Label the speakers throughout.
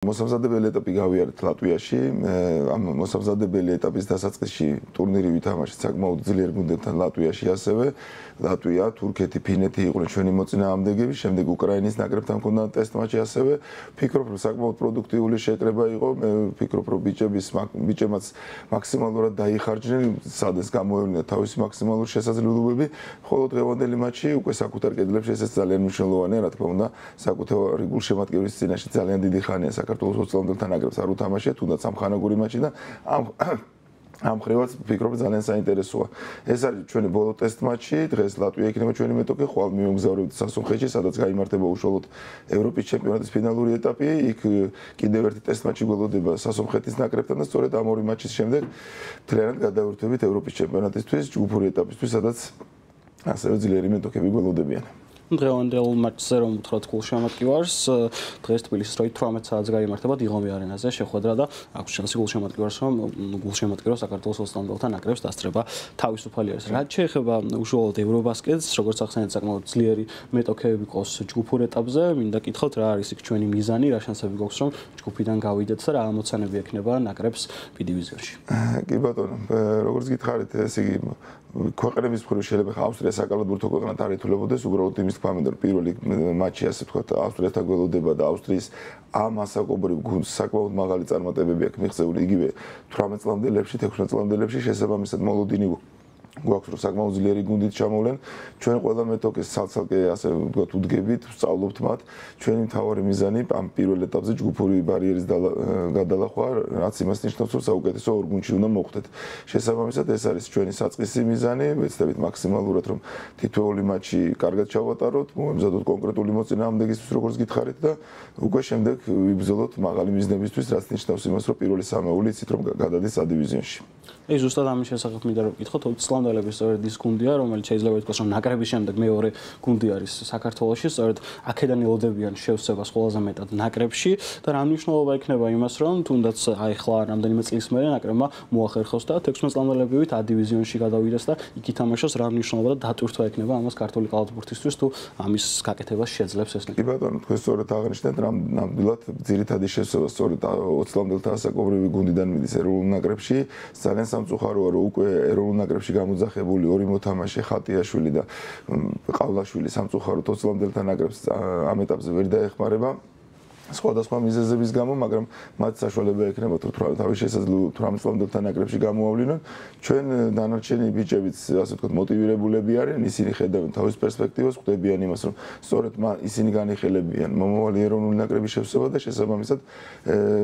Speaker 1: მოსამზადებელი ეტაპი გავიარეთ ლატვიაში. ამ მოსამზადებელი ეტაპის დასაწყისში ტურნირი ვითამაშეთ საკმაოდ ძლიერ გუნდებთან ლატვიაში ასევე. ლატვია, თურქეთი, ფინეთი იყვნენ ჩვენი მოწინააღმდეგეები, შემდეგ უკრაინის ნაკრებთან ჰქონდა ტესტ მატჩი ასევე. ვფიქრობ, რომ საკმაოდ პროდუქტიული შეკრება იყო. მე ვფიქრობ, რომ ბიჭებმაც მაქსიმალურად დაიხარჯნენ, სადაც გამოევლინათ თავისი მაქსიმალური შესაძლებლობები. ხოლო დღევანდელი მატჩი უკვე საკუთარ კედლებში ესეც ძალიან მნიშვნელოვანია, რა თქმა უნდა, საკუთარი გულშემატკივრის წინაშე ძალიან დიდი ხანია საქართველოს ოცლამდელთა ნაკრებს არ უთამაშია, თუნდაც სამხანაგური მატჩი და ამ ხრივაც ვფიქრობ ძალიან საინტერესოა. ეს არის ჩვენი ბოლო ტესტ მატჩი, დღეს ლატვია იქნება ჩვენი მეტოქი, ხვალ მივმგზავრებთ სასუნხეთში, სადაც გაიმართება უშუალოდ ევროპის ჩემპიონატის ფინალური ეტაპი. იქ კიდევ ერთი ტესტ მატჩი გველოდება სასუნხეთის ნაკრებთან და სწორედ ამ ორი მატჩის შემდეგ მთლიანად გადავერთვებით ევროპის ჩემპიონატისთვის, ჯგუფური ეტაპისთვის, სადაც ასევე ძლიერი მეტოქები გველოდებიან.
Speaker 2: დღევანდელ მატჩზე რომ უთხრათ გულშემატკივარს, დღეს თბილისის 18 საათზე გაიმართება დიღომი არენაზე შეხვედრა და აქვს შანსი გულშემატკივარს რომ გულშემატკივარს საქართველოს ოცლამდელთა ნაკრებს დასწრება თავისუფალი არის. რაც შეეხება უშუალოდ ევრობასკეტს, როგორც ახსენეთ, საკმაოდ ძლიერი მეტოქეები ყავს ჯგუფურ ეტაპზე, მინდა კითხოთ რა არის იქ ჩვენი მიზანი, რა შანსები გვაქვს რომ ჯგუფიდან გავიდეთ და რა ამოცანები ექნება ნაკრებს B დივიზიონში.
Speaker 1: კი ბატონო, როგორც გითხარით, ესე იგი ქვეყნების მხრივ შეიძლება ავსტრია საკალათბურთო ქვეყნად არ ითვლებოდეს, უბრალოდ იმის თქმა მინდა რომ პირველი მატჩი ასე ვთქვათ ავსტრიასთან გველოდება და ავსტრიის ამ ასაკობრივ გუნდს საკმაოდ მაღალი წარმატებები აქვს მიღწეული იგივე 18 წლამდელებში, 16 წლამდელებში შესაბამისად მოლოდინი გვაქვს რომ საკმაოდ ძლიერი გუნდით ჩამოვლენ. ჩვენ ყველა მეტოქეს ცალ-ცალკე ასე ვთქვათ უდგებით, ვსწავლობთ მათ. ჩვენი მთავარი მიზანი ამ პირველ ეტაპზე ჯგუფური ბარიერის გადალახვა, რაც იმას ნიშნავს, რომ საუკეთესო ორ გუნდში უნდა მოხვდეთ. შესაბამისად ეს არის ჩვენი საწყისი მიზანი, ვეცდებით მაქსიმალურად რომ თითოეული მატჩი კარგად ჩავატაროთ, მომზადოთ კონკრეტული მოწინააღმდეგისთვის, როგორც გითხარით და უკვე შემდეგ ვიბრძოლოთ მაღალი მიზნებისთვის, რაც ნიშნავს იმას, რომ პირველი სამეული იცით რომ გადადის A დივიზიონში.
Speaker 2: ეს ზუსტად ამის შესახებ მინდა რომ ვკითხოთ, ოცლამდელების სწორედ ის გუნდია, რომელიც შეიძლება ითქვას, რომ ნაკრების შემდეგ მეორე გუნდი არის საქართველოში, სწორედ აქედან ელოდებიან შევსებას ყველაზე მეტად ნაკრებში და რა მნიშვნელობა ექნება იმას, რომ თუნდაც აი ხლა რამდენიმე წლის მერე ნაკრებმა მოახერხოს და 16 წლამდელებივით A დივიზიონში გადავიდეს და იქ ითამაშოს, რა მნიშვნელობა და დატვირთვა ექნება ამას ქართული კალათბურთისთვის თუ ამის გაკეთებას შეძლებს ეს.
Speaker 1: კი ბატონო, თქვენ სწორედ აღნიშნეთ, ნამდვილად ძირითადი შევსება სწორედ ოცლამდელთა ასაკობრივი გუნდიდან მიდის ეროვნულ ნაკრებში, ძალიან სამწუხაროა რომ უკვე ეროვნულ ნაკრებში გამოძახებული ორი მოთამაშე ხატიაშვილი და ყავლაშვილი სამწუხაროდ ოცლამდელთა ნაკრებს ამ ეტაპზე ვერ დაეხმარება სხვადასხვა მიზეზების გამო, მაგრამ მათ საშუალება ექნება თუ თავის შესაძლებლობებით 18 წლამდელთა ნაკრებში გამოავლინონ. ჩვენ დანარჩენი ბიჭებიც ასე ვთქვათ მოტივირებულები არიან, ისინი ხედავენ თავის პერსპექტივას, ხვდებიან იმას, რომ სწორედ ისინი განიხილებიან მომავალი ეროვნული ნაკრების შევსება და შესაბამისად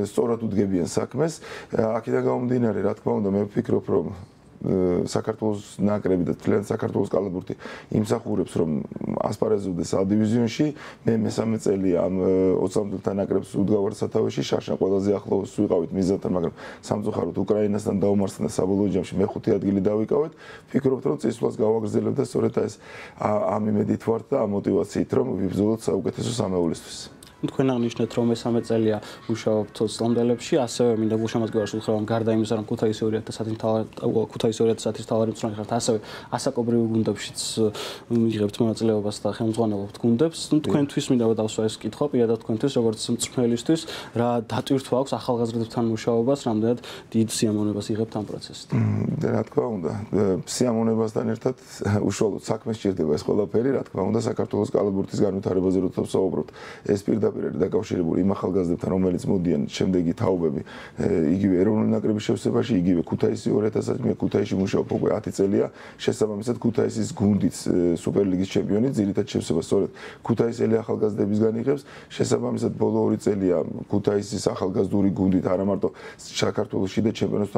Speaker 1: სწორად უდგებიან საქმეს. აქედან გამომდინარე, რა თქმა უნდა, მე ვფიქრობ, რომ საქართველოს ნაკრები და თლიანად საქართველოს კალათბურთი იმსახურებს რომ ასპარეზობდეს A დივიზიონში. მე მესამე წელია ამ ოცლამდელთა ნაკრებს უდგავარ სათავეში, შარშან ყველაზე ახლოს ვიყავით მიზანთან, მაგრამ სამწუხაროდ უკრაინასთან დაუმარცხდა და საბოლოო ჯამში მე-5 ადგილი დავიკავეთ. ვფიქრობთ რომ წესვლას გავაგრძელებთ და სწორედ ეს ამ იმედით ვართ და ამ მოტივაციით რომ ვიბრძოლოთ საუკეთესო სამეულისთვის.
Speaker 2: თქვენ აღნიშნეთ რომ მესამე წელია მუშაობთ ოცლამდელებში, ასევე მინდა გულშემატკივარს უთხრა რომ გარდა იმისა რომ ქუთაისის 2010-ის თავარი მწვრთნელი ხართ, ასევე ასაკობრივ გუნდებშიც იღებთ მონაწილეობას და ხელმძღვანელობთ გუნდებს. თქვენთვის მინდა დავსვა ეს კითხვა, პირადად თქვენთვის როგორც მწვრთნელისთვის, რა დატვირთვა აქვს ახალგაზრდებთან მუშაობას, რამდენად დიდ სიამოვნებას იღებთ ამ პროცესით.
Speaker 1: რა თქმა უნდა, სიამოვნებასთან ერთად უშუალოდ საქმე სჭირდება ეს ყველაფერი, რა თქმა უნდა, საქართველოს კალათბურთის განვითარებაზე როცა ვსაუბრობთ, ეს პირდაპირ არის დაკავშირებული იმ ახალგაზრდებთან, რომელიც მოდიან შემდეგი თაობები, იგივე ეროვნული ნაკრების შევსებაში, იგივე ქუთაისი 2000-ში, მე ქუთაისში მუშაობ უკვე 10 წელია, შესაბამისად ქუთაისის გუნდიც სუპერლიგის ჩემპიონი, ძირითად შევსება სწორედ ქუთაისელი ახალგაზრდებისგან იღებს, შესაბამისად ბოლო 2 წელია ქუთაისის ახალგაზრდული გუნდით არა მარტო საქართველოს შიდა ჩემპიონატს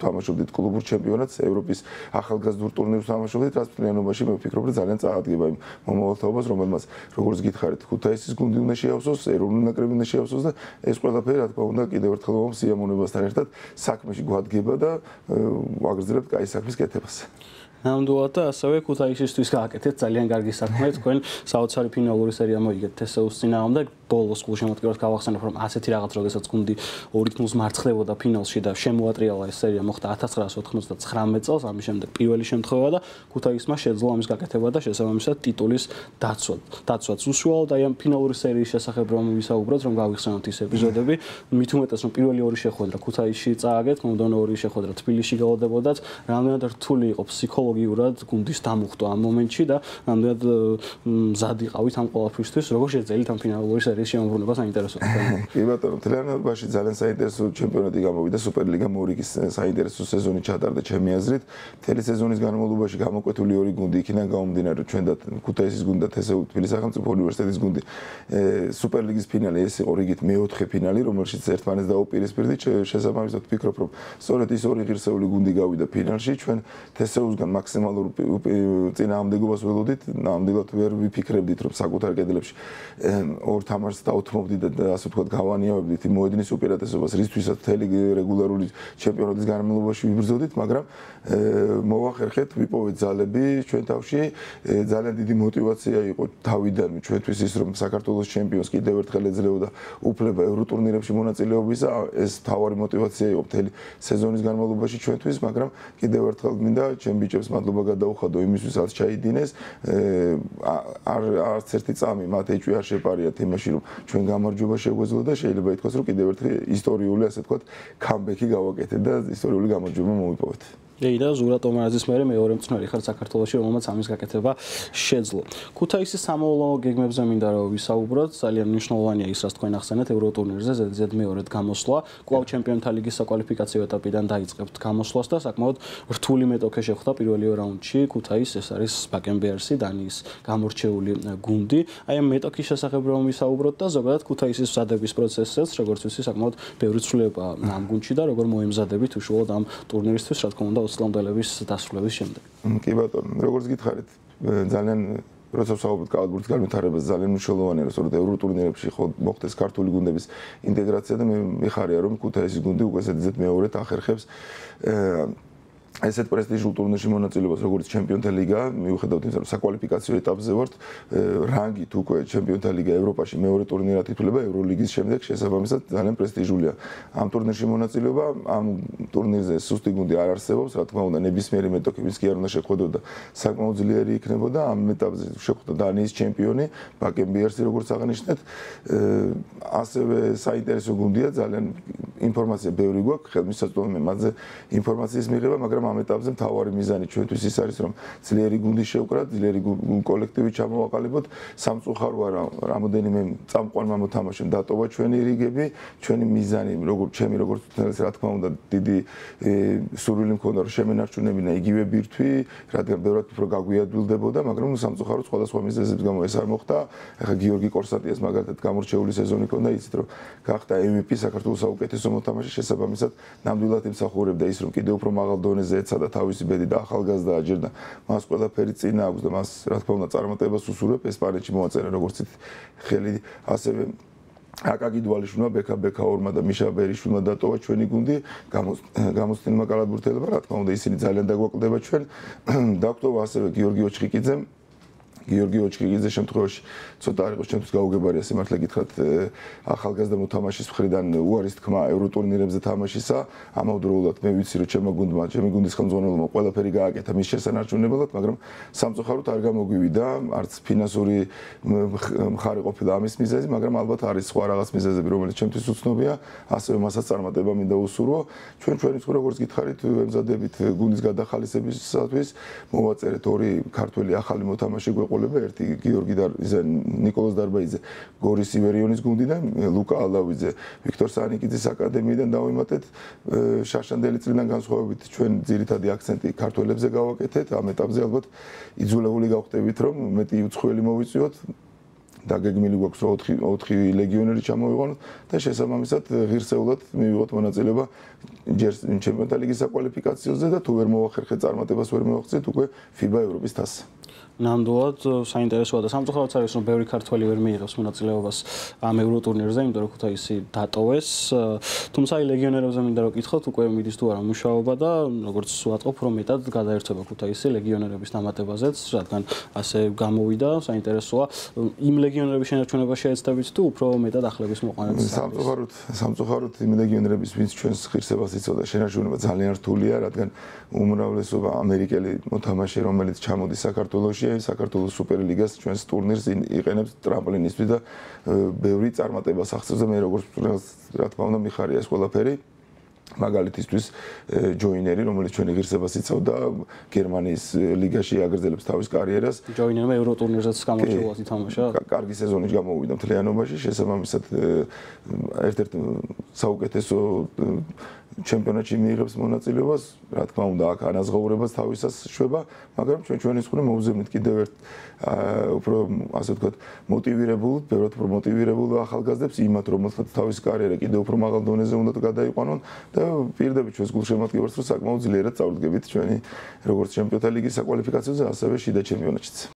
Speaker 1: თამაშობდით კლუბურ ჩემპიონატს, ევროპის ახალგაზრდულ ტურნირს თამაშობდით, რაც მთლიანობაში მე ვფიქრობ, რომ ძალიან წაადგება იმ მომავალ თაობას, რომელმაც როგორც გითხარით, ქუთაისის გუნდი უნდა შეავსოს, ეროვნული ნაკრები უნდა შეავსოს და ეს ყველაფერი რა თქმა უნდა კიდევ ერთხელ სიამოვნებასთან ერთად საქმეში გვადგება და ვაგრძელებთ კაი საქმის კეთებას.
Speaker 2: ნამდვილად და ასევე ქუთაისისთვის გააკეთეთ ძალიან კარგი საქმე, თქვენ საოცარი ფინალური სერია მოიგეთ თესეუს წინააღმდეგ. ბოლოს გულშემატკივრად გავახსენებ, რომ ასეთი რაღაც, როდესაც გუნდი 2-0 მარცხდებოდა ფინალში და შემოატრიალა ეს სერია მოხდა 1999 წელს, ამის შემდეგ პირველი შემთხვევა და ქუთაისმა შეძლო ამის გაკეთება და შესაბამისად ტიტულის დაცვაც უსუალოდ აი ამ ფინალური სერიის შესახებ რომ ვისაუბროთ, რომ გავიხსენოთ ის ეპიზოდები, მით უმეტეს რომ პირველი ორი შეხვედრა ქუთაისში წააგეთ, მომდევნო ორი შეხვედრა თბილისში გავადებოდათ, რამდენად რთული იყო ფსიქოლოგიურად გუნდის დამუხტვა ამ მომენტში და რამდენად მზად იყავით ამ ყველაფრისთვის, როგორ შეძელით ამ ფინალური სერიის შემოbrunება საინტერესოა.
Speaker 1: კი ბატონო, თლიანობაში ძალიან საინტერესო ჩემპიონატი გამოვიდა, სუპერლიგა მორიგის საინტერესო სეზონი ჩატარდა ჩემი აზრით. მთელი სეზონის განმავლობაში გამოკვეთული ორი გუნდი იქიდან გამომდინარე, ჩვენ და ქუთაისის გუნდი და თესეულ თბილისის სახელმწიფო უნივერსიტეტის გუნდი. სუპერლიგის ფინალი ეს იყო რიგით მეოთხე ფინალი, რომელშიც ერთმანეთს დაუპირისპირდით. შესაბამისად ვფიქრობ, რომ სწორედ ის ორი ღირსეული გუნდი გავიდა ფინალში. ჩვენ თესეულსგან მაქსიმალურ წინააღმდეგობას ველოდით, ნამდვილად ვერ ვიფიქრებდით, რომ საკუთარ კედლებში ორ თამაშს დაუთმობდით და ასე ვთქვათ გავანიავებდით იმ მოედნის უპირატესობას, რისთვისაც მთელი რეგულარული ჩემპიონატის განმავლობაში ვიბრძოდით, მაგრამ მოვახერხეთ, ვიპოვეთ ძალები ჩვენ თავში, ძალიან დიდი мотиваცია იყო თავიდანვე ჩვენთვის ის, რომ საქართველოს ჩემპიონს კიდევ ერთხელ ეძლეოდა უფლება ევროტურნირებში მონაწილეობისა, ეს თავარი мотиваცია იყო მთელი სეზონის განმავლობაში ჩვენთვის, მაგრამ კიდევ ერთხელ მინდა ჩემ ბიჭებს მადლობა გადაუხადო იმისთვის, რაც ჩაიდინეს, არც ერთი წამი მათ ეჭვი არ შეპარიათ იმაში, რომ ჩვენ გამარჯვება შეგვეძლო და შეიძლება ითქვას, რომ კიდევ ერთი ისტორიული, ასე ვთქვათ, კამბექი გავაკეთეთ და ისტორიული გამარჯვება მოვიპოვეთ.
Speaker 2: და ზურა ტომარაძის მეორე მწვრთნელი ხარ საქართველოში, რომელმაც ამის გაკეთება შეძლო. ქუთაისის სამოულო გეგმებზე მინდა რომ ვისაუბროთ, ძალიან მნიშვნელოვანია ის, რაც თქვენ ახსენეთ ევროტურნირზე ზედიზედ მეორედ გამოსვლა, კვლავ ჩემპიონთა ლიგის საკვალიფიკაციო ეტაპიდან დაიწყებთ გამოსვლას და საკმაოდ რთული მეტოქე შეხვდა პირველი რაუნდში. ქუთაის ეს არის ბაკენბერსი, დანიის გამორჩეული გუნდი. აი ამ მეტოქის შესახებ რომ ვისაუბროთ და ზოგადად ქუთაისის მზადების პროცესსაც, როგორც ვიცი, საკმაოდ ბევრი ცვლილება ამ გუნდში და როგორ მოემზადებით უშუალოდ ამ ტურნირისთვის, რა თქმა უნდა ოცლამდელების დასრულების შემდეგ.
Speaker 1: კი ბატონო, როგორც გითხარით, ძალიან როცა ვსაუბრობთ კალათბურთის განვითარებაზე, ძალიან მნიშვნელოვანია, რომ სწორედ ევროტურნირებში მოხდეს ქართული გუნდების ინტეგრაცია და მე მიხარია, რომ ქუთაისის გუნდი უკვე ზედიზედ მეორედ ახერხებს ესეთ პრესტიჟულ ტურნირში მონაწილეობას, როგორც ჩემპიონთა ლიგა, მიუხედავად იმისა, რომ საკვალიფიკაციო ეტაპზე ვართ, რანგით უკვე ჩემპიონთა ლიგა ევროპაში მეორე ტურნირად ითვლება, ევროლიგის შემდეგ შესაბამისად ძალიან პრესტიჟულია. ამ ტურნირში მონაწილეობა, ამ ტურნირზე სუსტი გუნდი არ არსებობს, რა თქმა უნდა, ნებისმიერი მეტოქი ვის კი არ უნდა შეხვედროდა, საკმაოდ ძლიერი იქნებოდა. ამ ეტაპზე შეხვდა დანიის ჩემპიონი, ბაკენბიერსი, როგორც აღნიშნეთ. ასევე საინტერესო გუნდია, ძალიან ინფორმაცია ბევრი გვაქვს, ხელმისაწვდომია მათზე ინფორმაციის მიღება, მაგრამ ამ ეტაპზე მთავარი მიზანი ჩვენთვის ის არის, რომ ძლიერი გუნდი შევკრათ, ძლიერი კოლექტივი ჩამოვაყალიბოთ, სამწუხაროა რამოდენიმე წამყვანმა მოთამაშემ დატოვა ჩვენი რიგები, ჩვენი მიზანი, ჩემი როგორც თუნდაც რა თქმა უნდა, დიდი სურვილი მქონდა, რომ შემენარჩუნებინა იგივე ბირთვი, რადგან ბევრად უფრო გაგვიადვილდებოდა, მაგრამ სამწუხაროდ სხვადასხვა მიზეზების გამო ეს არ მოხდა. ახლა გიორგი კორსატიას მაგალითად გამორჩეული სეზონი ჰქონდა, იცით რომ გახდა MVP საქართველოს საუკეთესო მოთამაშე, შესაბამისად ნამდვილად იმსახურებდა ის, რომ კიდევ უფრო მაღალ დონეზე ეცადა თავისი ბედი და ახალგაზრდაა ჯერ და მას ყველაფერი წინ აქვს და მას რა თქმა უნდა წარმატებას უსურვებ, ესპანეთში მოაწერა როგორც ხელი, ასევე აკაკი დვალიშვილმა, ბექა ორმა და მიშა ბერიშვილმა დატოვა ჩვენი გუნდი, გამოცდილმა კალათბურთელებმა, რა თქმა უნდა ისინი ძალიან დაგვაკლდება ჩვენ. დაგვტოვა ასევე გიორგი ოჩხიკიძემ, გიორგი ოჩხიკიძე შემთხვევაში ცოტა არ იყოს ჩემთვის გაუგებარია სიმართლე გითხრათ ახალგაზრდა მოთამაშის მხრიდან უარის თქმა ევროტურნირებზე თამაშისა, ამავდროულად მე ვიცი რომ ჩემი გუნდის ხელმძღვანელმა ყველაფერი გააკეთა მის შესანარჩუნებლად, მაგრამ სამწუხაროდ არ გამოგვივიდა, არც ფინანსური მხარე ყოფილა ამის მიზეზი, მაგრამ ალბათ არის სხვა რაღაც მიზეზები, რომელიც ჩემთვის უცნობია, ასევე მასაც წარმატება მინდა უსურვო. ჩვენი თუ როგორც გითხარით, ემზადებით გუნდის გადახალისებისათვის, მოვაწერეთ ორი ქართველი ახალი მოთამაშე ერთი გიორგი ნიკოლოზ დარბაიძე გორის ივერიონის გუნდიდან, ლუკა ალავიძე ვიქტორ სანიკიძის აკადემიიდან დავიმატეთ. შაშანდელი წლიდან განსხვავებით ჩვენ ძირითადი აქცენტი ქართველებზე გავაკეთეთ. ამ ეტაპზე ალბათ იძულებული გავხდებით, რომ მეტი უცხოელი მოვიწვიოთ. დაგეგმილი გვაქვს რომ 4 ლეგიონერი ჩამოვიყვანოთ და შესაბამისად ღირსეულად მივიღოთ მონაწილეობა ჯერ ჩემპიონთა ლიგის საკვალიფიკაციოზე და თუ ვერ მოვახერხეთ წარმატებას ვერ მივაღწიეთ უკვე FIBA ევროპის თასზე.
Speaker 2: ნამდვილად საინტერესოა და სამწუხაროდ არის რომ ბევრი ქართველი ვერ მიიღებს მონაწილეობას ამ ევროტურნირზე, იმიტომ რომ ქუთაისი დატოვეს. თუმცა აი ლეგიონერებზე მინდა რომ გითხოთ, უკვე მიდის თუ არა მუშაობა და როგორც ვატყობ რომ მეტად გადაერთვება ქუთაისი ლეგიონერების დამატებაზეც, რადგან ასე გამოვიდა, საინტერესოა იმ ლეგიონერების შენარჩუნება შეეცდებით თუ უფრო მეტად ახლების მოყვანაც.
Speaker 1: სამწუხაროდ იმ ლეგიონერების ვინც ჩვენს ღირსებას იცოდა შენარჩუნება ძალიან რთულია, რადგან უმრავლესობა ამერიკელი მოთამაშე რომელიც ჩამოდის საქართველოში საქართველოს სუპერლიგას ჩვენს ტურნირს იყენებს ტრამპლინისთვის და ბევრი წარმატებას აღწევს და მე როგორც რა თქმა უნდა მიხარია ეს ყველაფერი მაგალითისთვის ჯოინერი რომელიც ჩვენი ღირსებას იცავდა გერმანიის ლიგაში აგრძელებს თავის კარიერას
Speaker 2: ჯოინერმა ევროტურნირზეც გამორჩეულად ითამაშა
Speaker 1: კარგი სეზონის გამოვიდა მთლიანობაში შესაბამისად ერთ-ერთ საუკეთესო ჩემპიონატში მიიღებს მონაწილეობას, რა თქმა უნდა, აქ ანაზღაურებას თავისას შვება, მაგრამ ჩვენი მხრივ მოუძებნით კიდევ ერთ უფრო ასე ვთქვათ, მოტივირებულ, ბევრად უფრო მოტივირებულ ახალგაზრდებს იმათ, რომელთაც თავის კარიერა კიდევ უფრო მაღალ დონეზე უნდა გადაიყვანონ და პირდებით ჩვენს გულშემატკივარს რომ საკმაოდ ძლიერად წავდგებით ჩვენი როგორც ჩემპიონთა ლიგის საკვალიფიკაციოზე, ასევე შიდა ჩემპიონატშიც.